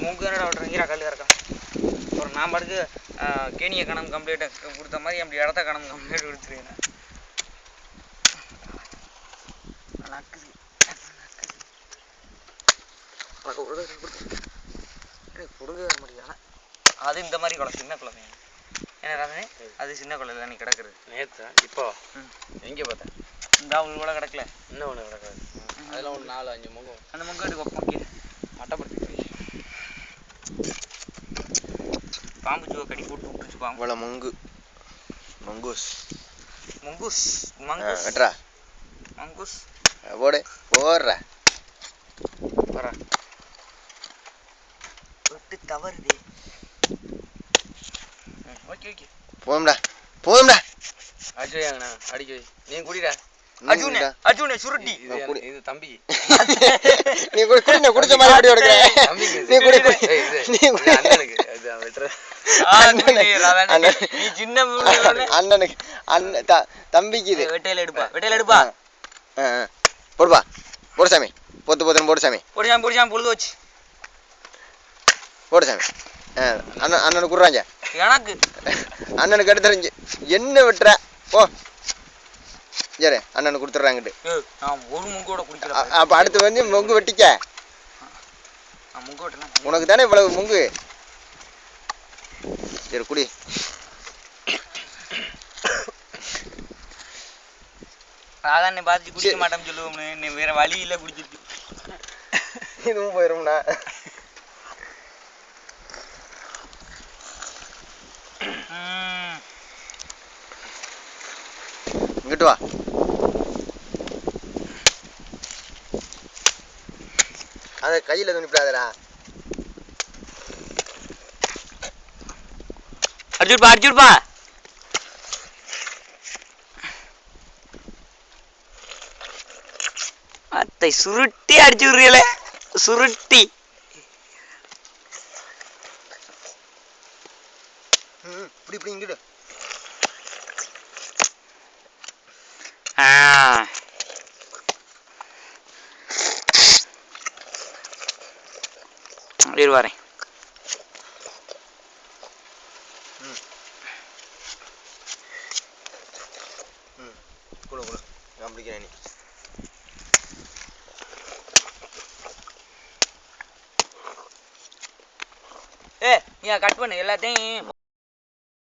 மூங்கனோட விட்டுறீங்க கல் கறக்கா ஒரு நான் பாட்டுக்கு கேணியை கணம் கம்ப்ளீட்டை கொடுத்த மாதிரி அப்படி இடத்த கணம் கம்ப்ளீட் கொடுத்துருவேன். கொடுக்க வர முடியாது. அது இந்த மாதிரி குளம் சின்ன குழந்தைங்க ஏன்னா அது சின்ன குளம் நீ கிடக்குறது நேற்று இப்போ எங்கே பார்த்தேன் இந்த அவங்களுக்கு கூட கிடக்கல இன்னும் ஒன்று கிடக்காது. அதெல்லாம் ஒரு 4-5 முகம் அந்த முங்காடு வைப்போம் மட்டப்படுத்தி பாம்பு ஜூவை கடி போட்டு விட்டுருச்சு பாம்பு. இவ்வளோ மங்கூஸ் வெட்ரா மங்கூஸ் போடுற விட்டு தவறுது. ஓகே ஓகே போதும்டா அஜயாங்கண்ணா அடிக்க நீ குடிடா அர்ஜுனே சுருட்டி இது தம்பி நீ குடிச்ச மாதிரி அப்படி எடுக்கிற நீ குடி அண்ணனுக்கு வெட்டுற நீ சின்ன அண்ணனுக்கு தம்பிக்கு இது வெட்டையில எடுப்பா போடுப்பா போடு சாமி பொத்துன்னு போடு சாமி பொழுது வச்சு போடு சாமி அண்ணனுக்கு குடுறாங்க எனக்கு அண்ணனுக்கு எடுத்துறீங்க என்ன வெட்டுற போ சரி அண்ணனுக்கு கொடுத்துட்றாங்கிட்டு ஒரு முங்கோட குடிக்கல. அப்போ அடுத்து வந்து முங்கு வெட்டிக்க உனக்கு தானே இவ்வளவு முங்கு சரி குடி அதான் நீ பார்த்து குடிக்க மாட்டேன்னு சொல்லுவோம்னு நீ வேற வழி இல்லை குடிச்சிட்டு இதுவும் போயிரும்ண்ணா. இங்கிட்டு வா அதை கையில் துணிப்பிடாதடா அடிச்சுடுப்பா அத்தை சுருட்டி அடிச்சு விடுறீங்களே சுருட்டி இப்படி இங்கிட்டு வரேன். கூட நான் பிடிக்கிறேன் நீ கட் பண்ணு எல்லாத்தையும்